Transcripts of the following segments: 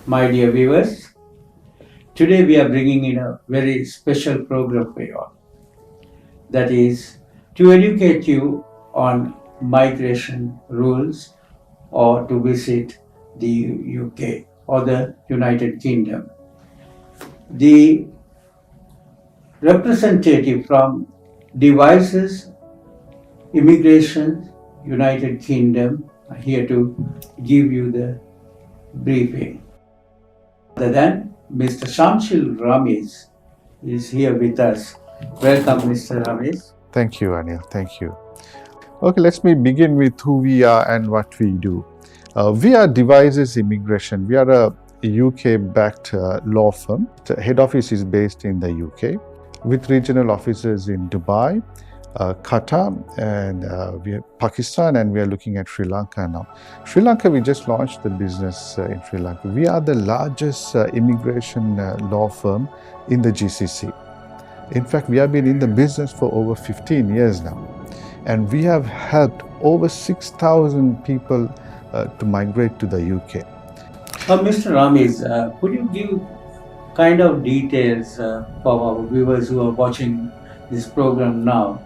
My dear viewers, today we are bringing in a very special program for you all. That is to educate you on migration rules or to visit the UK or the United Kingdom. The representative from Divisers Immigration United Kingdom are here to give you the briefing. Other than Mr. Shamzil Ramiz is here with us. Welcome, Mr. Ramiz. Thank you, Anil. Thank you. Okay, let me begin with who we are and what we do. We are Divisers Immigration. We are a UK-backed law firm. The head office is based in the UK with regional offices in Dubai, Qatar, and we have Pakistan, and we are looking at Sri Lanka now. Sri Lanka, we just launched the business in Sri Lanka. We are the largest immigration law firm in the GCC. In fact, we have been in the business for over 15 years now, and we have helped over 6,000 people to migrate to the UK. Mr. Ramiz, could you give kind of details for our viewers who are watching this program now,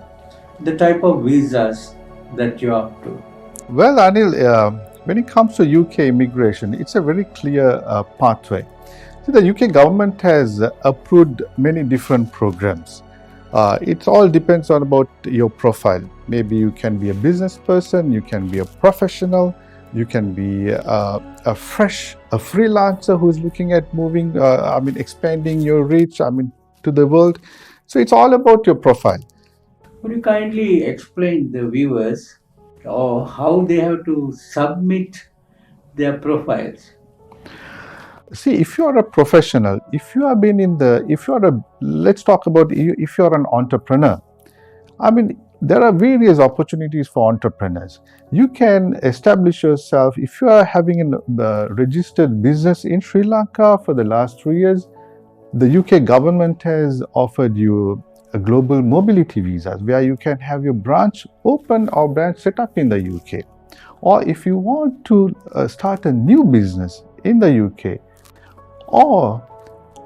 the type of visas that you're up to? Well, Anil, when it comes to UK immigration, it's a very clear pathway. So the UK government has approved many different programs. It all depends on about your profile. Maybe you can be a business person, you can be a professional, you can be a freelancer who's looking at moving, expanding your reach, to the world. So it's all about your profile. Could you kindly explain the viewers or how they have to submit their profiles? See, if you are a professional, let's talk about if you're an entrepreneur. There are various opportunities for entrepreneurs. You can establish yourself if you are having a registered business in Sri Lanka for the last 3 years. The UK government has offered you a global mobility visas where you can have your branch open or branch set up in the UK. Or if you want to start a new business in the UK, or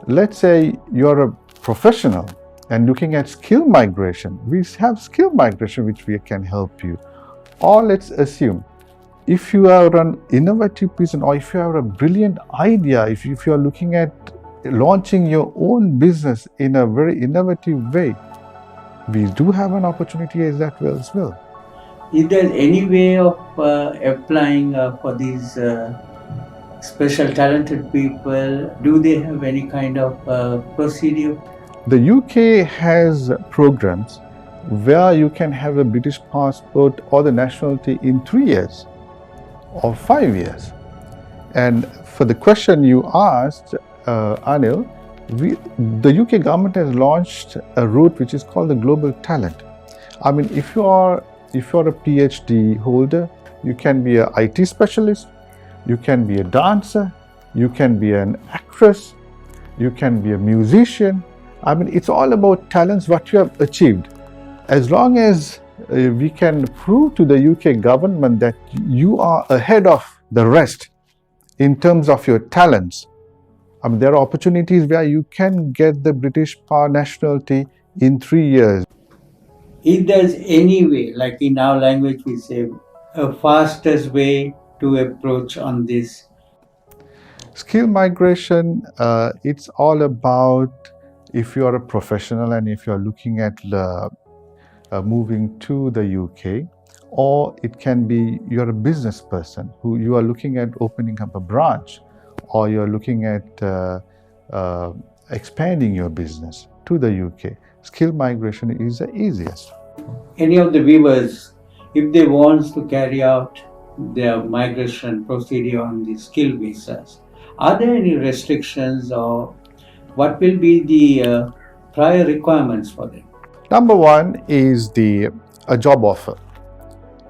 let's say you're a professional and looking at skill migration, we have skill migration which we can help you. Or let's assume if you are an innovative person or if you have a brilliant idea, if you are looking at launching your own business in a very innovative way, we do have an opportunity as that well as well. Is there any way of applying for these special talented people? Do they have any kind of procedure? The UK has programs where you can have a British passport or the nationality in 3 years or 5 years. And for the question you asked, Anil, the UK government has launched a route which is called the Global Talent. If you are a PhD holder, you can be an IT specialist, you can be a dancer, you can be an actress, you can be a musician. It's all about talents, what you have achieved. As long as we can prove to the UK government that you are ahead of the rest in terms of your talents, there are opportunities where you can get the British nationality in 3 years. If there's any way, like in our language we say, a fastest way to approach on this? Skill migration, it's all about if you are a professional and if you are looking at moving to the UK, or it can be you're a business person who you are looking at opening up a branch, or you're looking at expanding your business to the UK. Skill migration is the easiest. Any of the viewers, if they want to carry out their migration procedure on the skill visas, are there any restrictions or what will be the prior requirements for them? Number one is a job offer.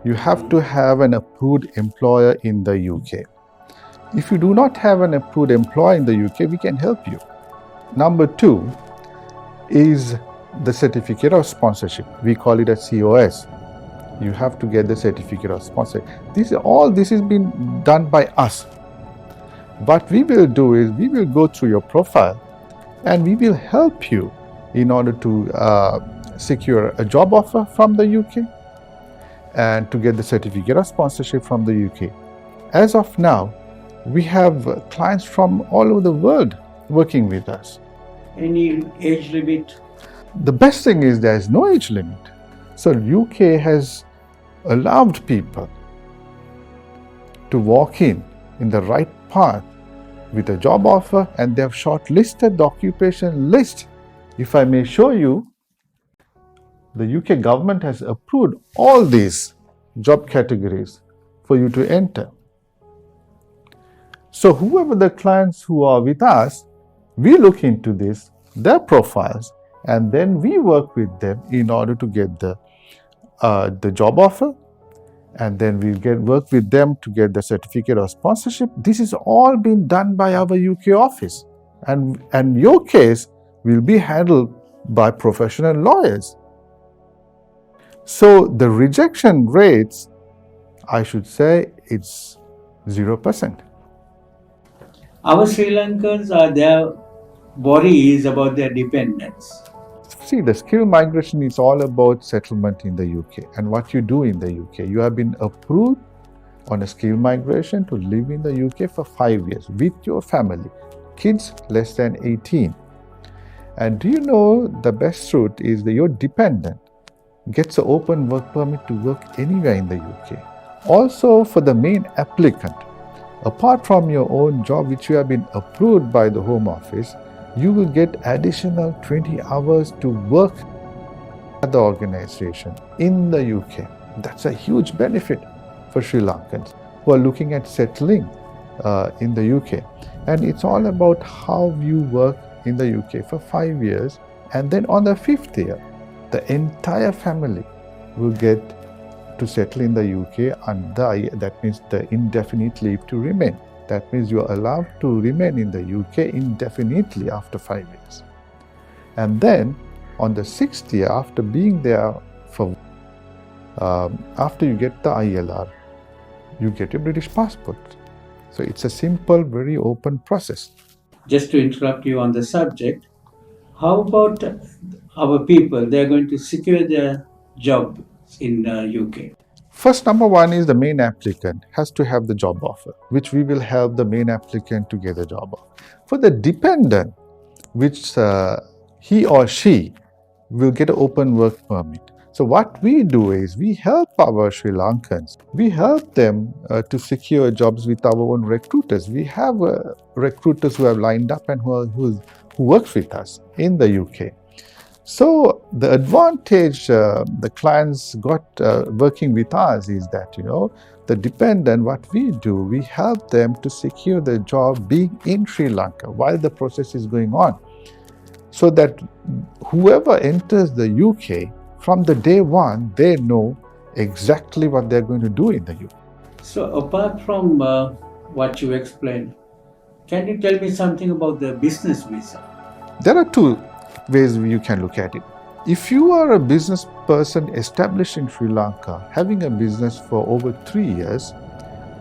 You have to have an approved employer in the UK. If you do not have an approved employer in the UK, we can help you. Number two is the certificate of sponsorship. We call it a COS. You have to get the certificate of sponsorship. This has been done by us. What we will do is we will go through your profile and we will help you in order to secure a job offer from the UK and to get the certificate of sponsorship from the UK. As of now, we have clients from all over the world working with us. Any age limit? The best thing is there is no age limit. So UK has allowed people to walk in the right path with a job offer, and they have shortlisted the occupation list. If I may show you, the UK government has approved all these job categories for you to enter. So whoever the clients who are with us, we look into this, their profiles, and then we work with them in order to get the job offer, and then we work with them to get the certificate of sponsorship. This is all been done by our UK office, and your case will be handled by professional lawyers. So the rejection rates, I should say, it's 0%. Our Sri Lankans their worry is about their dependents. See, the skill migration is all about settlement in the UK and what you do in the UK. You have been approved on a skill migration to live in the UK for 5 years with your family, kids less than 18. And do you know the best route is that your dependent gets an open work permit to work anywhere in the UK. Also, for the main applicant, apart from your own job which you have been approved by the Home Office, you will get additional 20 hours to work at the organization in the UK. That's a huge benefit for Sri Lankans who are looking at settling in the UK. And it's all about how you work in the UK for 5 years, and then on the 5th year, the entire family will get to settle in the UK under, that means the indefinite leave to remain. That means you are allowed to remain in the UK indefinitely after 5 years. And then on the 6th year, after being there for, after you get the ILR, you get a British passport. So it's a simple, very open process. Just to interrupt you on the subject, how about our people? They're going to secure their job in the UK. First, number one is the main applicant has to have the job offer, which we will help the main applicant to get a job offer. For the dependent, which he or she will get an open work permit. So what we do is we help our Sri Lankans. We help them to secure jobs with our own recruiters. We have recruiters who have lined up and who work with us in the UK. So the advantage the clients got working with us is that, the dependent, what we do, we help them to secure the job being in Sri Lanka while the process is going on. So that whoever enters the UK, from the day one, they know exactly what they're going to do in the UK. So apart from what you explained, can you tell me something about the business visa? There are two ways you can look at it. If you are a business person established in Sri Lanka, having a business for over 3 years,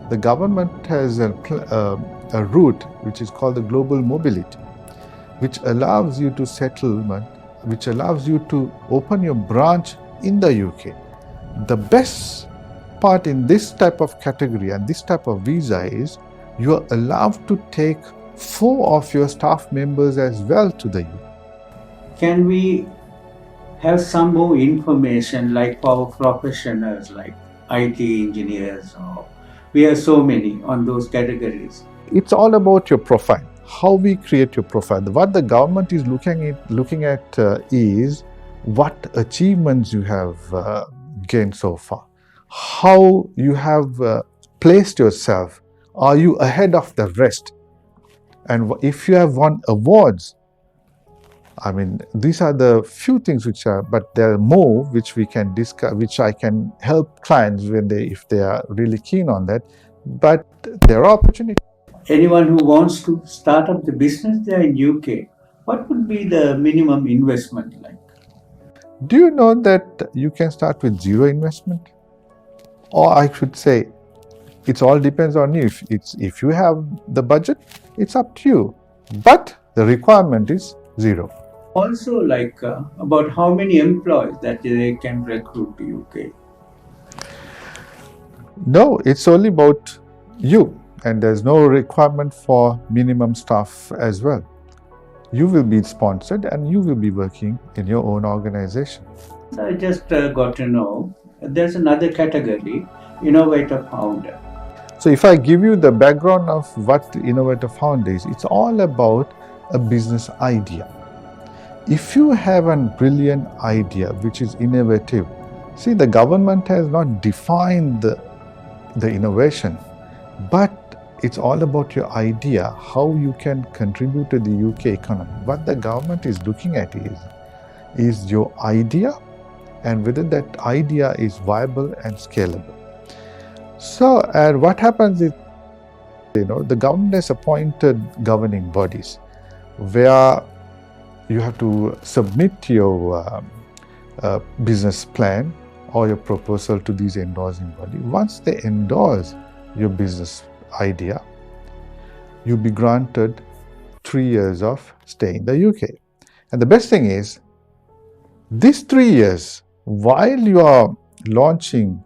the government has a route which is called the global mobility, which allows you to settlement, which allows you to open your branch in the UK. The best part in this type of category and this type of visa is you are allowed to take 4 of your staff members as well to the UK. Can we have some more information like for professionals like IT engineers, or we have so many on those categories? It's all about your profile, how we create your profile. What the government is looking at is what achievements you have gained so far, how you have placed yourself, are you ahead of the rest, and if you have won awards. I mean, these are the few things which are, but there are more which we can discuss, which I can help clients if they are really keen on that. But there are opportunities. Anyone who wants to start up the business there in UK, what would be the minimum investment like? Do you know that you can start with 0 investment? Or I should say, it all depends on you. If you have the budget, it's up to you. But the requirement is zero. Also, about how many employees that they can recruit to UK? No, it's only about you, and there's no requirement for minimum staff as well. You will be sponsored and you will be working in your own organization. I just got to know there's another category, innovator founder. So if I give you the background of what Innovator Fund is, it's all about a business idea. If you have a brilliant idea which is innovative, see, the government has not defined the innovation, but it's all about your idea, how you can contribute to the UK economy. What the government is looking at is your idea and whether that idea is viable and scalable. So, and what happens is, the government has appointed governing bodies where you have to submit your business plan or your proposal to these endorsing body. Once they endorse your business idea, you'll be granted 3 years of stay in the UK. And the best thing is, these 3 years, while you are launching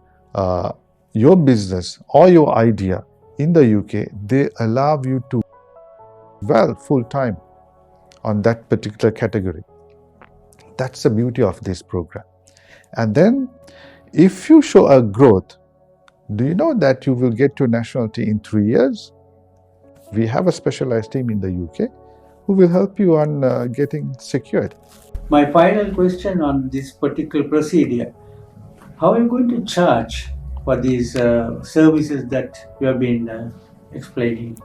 your business or your idea in the UK, they allow you to full time on that particular category. That's the beauty of this program. And then if you show a growth, do you know that you will get your nationality in 3 years? We have a specialized team in the UK who will help you on getting secured. My final question on this particular procedure, how are you going to charge for these services that you have been explaining?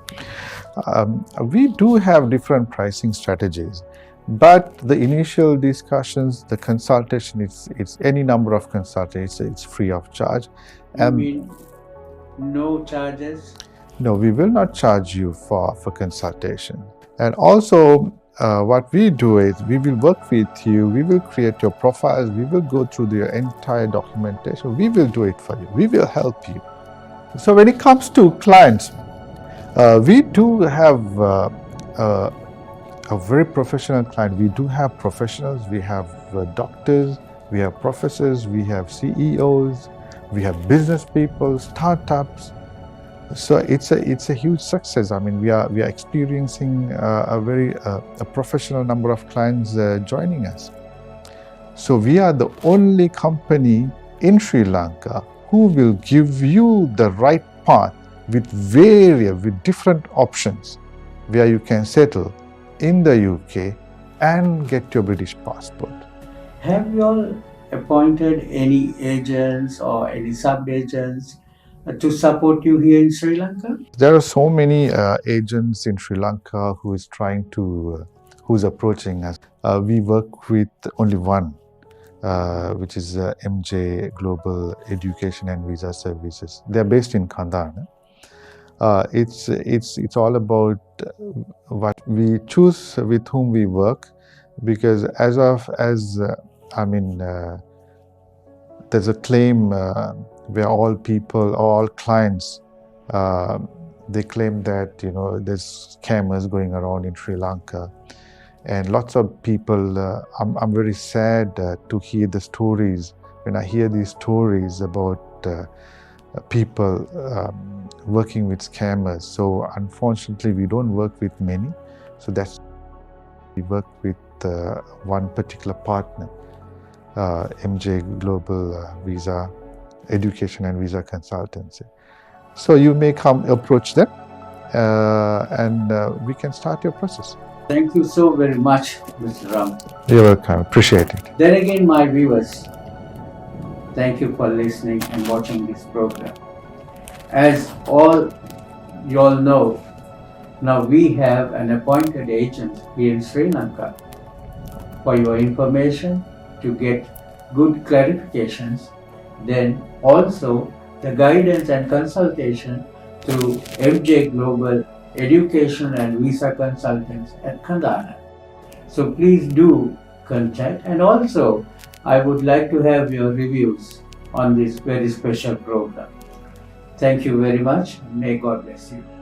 We do have different pricing strategies, but the initial discussions, the consultation, it's any number of consultations, it's free of charge. You mean no charges? No, we will not charge you for consultation. And also, what we do is we will work with you, we will create your profiles, we will go through your entire documentation, we will do it for you, we will help you. So when it comes to clients, we do have a very professional client. We do have professionals, we have doctors, we have professors, we have CEOs, we have business people, startups. So it's a huge success. I mean, we are experiencing a professional number of clients joining us. So we are the only company in Sri Lanka who will give you the right path with different options where you can settle in the UK and get your British passport. Have you all appointed any agents or any sub-agents to support you here in Sri Lanka? There are so many agents in Sri Lanka who's approaching us. We work with only one, which is MJ Global Education and Visa Services. They're based in Kandana. It's all about what we choose with whom we work, because there's a claim where all clients, they claim that there's scammers going around in Sri Lanka, and lots of people. I'm very sad to hear the stories. When I hear these stories about people working with scammers. So unfortunately, we don't work with many. So we work with one particular partner, MJ Global Visa Education and Visa Consultancy. So you may approach them and we can start your process. Thank you so very much, Mr. Ram. You're welcome. Appreciate it. Then again, my viewers, thank you for listening and watching this program. As all you all know, now we have an appointed agent here in Sri Lanka. For your information, to get good clarifications, then also the guidance and consultation through MJ Global Education and Visa Consultants at Kandana. So please do contact, and also I would like to have your reviews on this very special program. Thank you very much. May God bless you.